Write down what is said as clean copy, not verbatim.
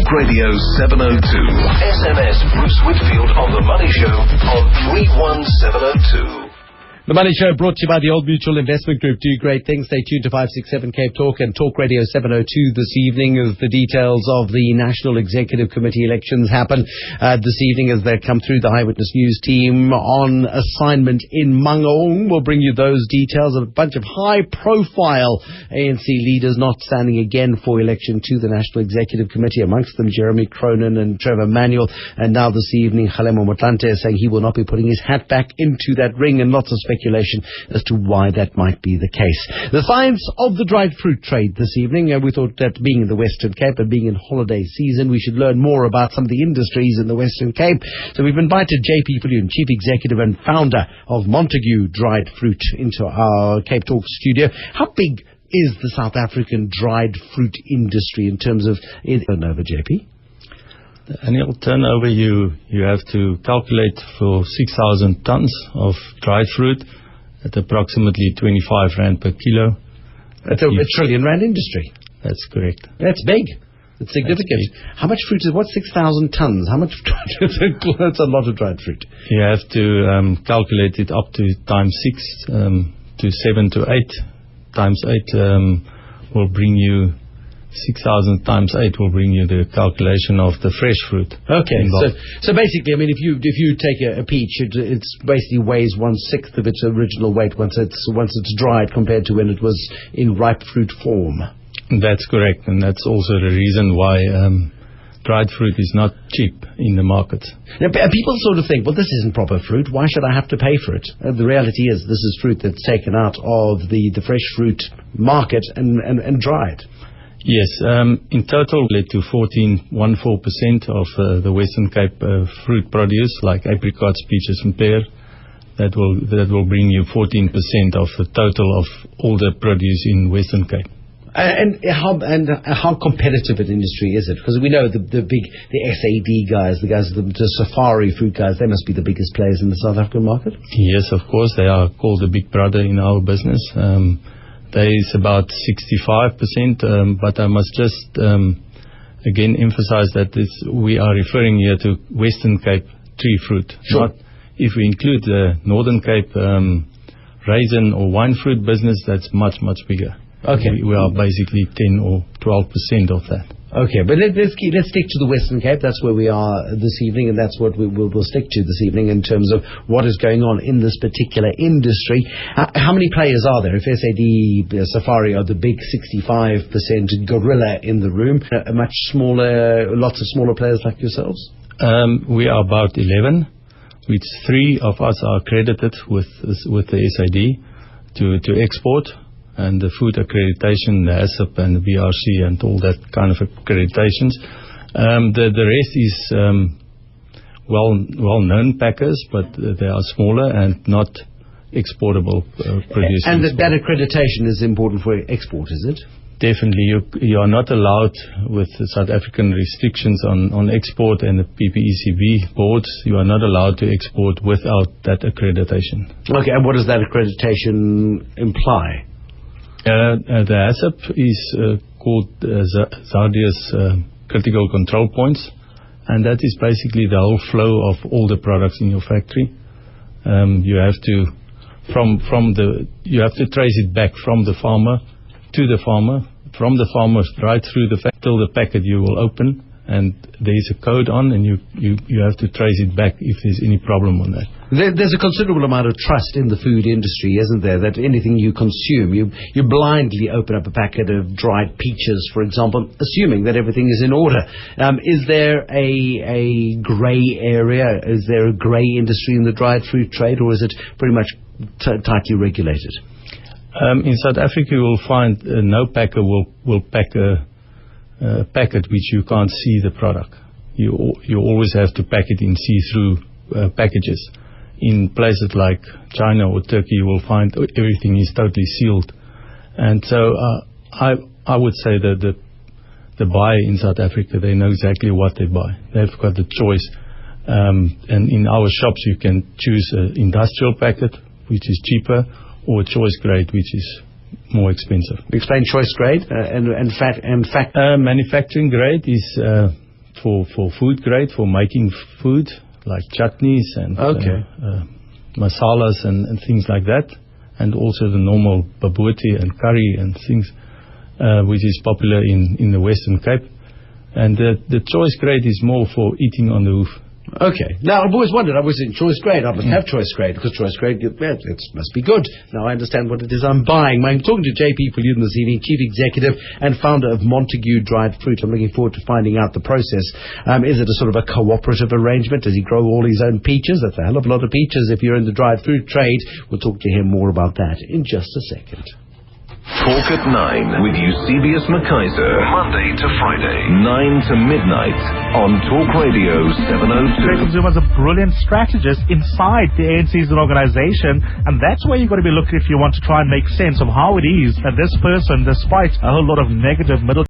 Talk Radio 702. SMS Bruce Whitfield on The Money Show on 31702. The Money Show brought to you by the Old Mutual Investment Group. Do great things. Stay tuned to 567 Cape Talk and Talk Radio 702 this evening as the details of the National Executive Committee elections happen this evening as they come through. The Eyewitness News team on assignment in Mangaung will bring you those details. A bunch of high-profile ANC leaders not standing again for election to the National Executive Committee, amongst them Jeremy Cronin and Trevor Manuel. And now this evening, Kgalemo Motlanthe is saying he will not be putting his hat back into that ring, and lots of speculation as to why that might be the case. The science of the dried fruit trade this evening. We thought that being in the Western Cape and being in holiday season, we should learn more about some of the industries in the Western Cape. So we've invited JP Viljoen, Chief Executive and Founder of Montague Dried Fruit, into our Cape Talk studio. How big is the South African dried fruit industry in terms of turnover, JP? The annual turnover you have to calculate for 6,000 tons of dried fruit at approximately 25 rand per kilo. That's a trillion rand industry. That's correct. That's big. It's significant. How much fruit is what? 6,000 tons. How much? That's a lot of dried fruit. You have to calculate it up to times 6 to 7 to 8. Times 8 will bring you 6,000 times 8 will bring you the calculation of the fresh fruit. Okay, so basically, I mean, if you take a peach, it basically weighs 1/6 of its original weight once it's dried compared to when it was in ripe fruit form. That's correct, and that's also the reason why dried fruit is not cheap in the market. Now, people sort of think, well, this isn't proper fruit. Why should I have to pay for it? The reality is, this is fruit that's taken out of the fresh fruit market and dried. Yes, in total led to 14% of the Western Cape fruit produce, like apricots, peaches and pear. That will bring you 14% of the total of all the produce in Western Cape. And how competitive an industry is it? Because we know the SAD guys, the safari fruit guys, they must be the biggest players in the South African market. Yes, of course, they are called the big brother in our business. There is about 65%, but I must just again emphasize that we are referring here to Western Cape tree fruit. Sure. Not, if we include the Northern Cape raisin or wine fruit business, that's much, much bigger. Okay. We are basically 10 or 12% of that. Okay, but let's stick to the Western Cape. That's where we are this evening, and that's what we'll stick to this evening in terms of what is going on in this particular industry. How many players are there? If SAD, Safari are the big 65% gorilla in the room, much smaller, lots of smaller players like yourselves? We are about 11, which 3 of us are accredited with the SAD to export. And the food accreditation, the ASAP and the BRC and all that kind of accreditations. The rest is well-known packers, but they are smaller and not exportable producers. And that accreditation is important for export, is it? Definitely. You are not allowed, with the South African restrictions on export and the PPECB boards, you are not allowed to export without that accreditation. Okay, and what does that accreditation imply? The ASAP is called Zardia's critical control points, and that is basically the whole flow of all the products in your factory. You have to trace it back from the farmer to the farmer, from the farmer right through till the packet you will open, and there is a code on, and you have to trace it back if there's any problem on that. There's a considerable amount of trust in the food industry, isn't there? That anything you consume, you blindly open up a packet of dried peaches, for example, assuming that everything is in order. Is there a grey area? Is there a grey industry in the dried fruit trade, or is it pretty much tightly regulated? In South Africa, you will find no packer will pack a packet which you can't see the product. You always have to pack it in see-through packages. In places like China or Turkey, you will find everything is totally sealed. And so I would say that the buyer in South Africa, they know exactly what they buy. They've got the choice. And in our shops, you can choose an industrial packet, which is cheaper, or a choice grade, which is more expensive. Explain choice grade and fact. Manufacturing grade is for food grade, for making food, like chutneys and masalas and things like that. And also the normal baboti and curry and things, which is popular in the Western Cape. And the choice grade is more for eating on the hoof. Okay. Now, I've always wondered, I was in choice grade. I must have choice grade, because choice grade, it must be good. Now, I understand what it is I'm buying. I'm talking to J.P. Pulliam this evening, Chief Executive and founder of Montague Dried Fruit. I'm looking forward to finding out the process. Is it a sort of a cooperative arrangement? Does he grow all his own peaches? That's a hell of a lot of peaches if you're in the dried fruit trade. We'll talk to him more about that in just a second. Talk at 9 with Eusebius McKaiser. Monday to Friday, 9 to midnight on Talk Radio 702. Zuma is a brilliant strategist inside the ANC as an organization, and that's where you've got to be looking if you want to try and make sense of how it is that this person, despite a whole lot of negative middle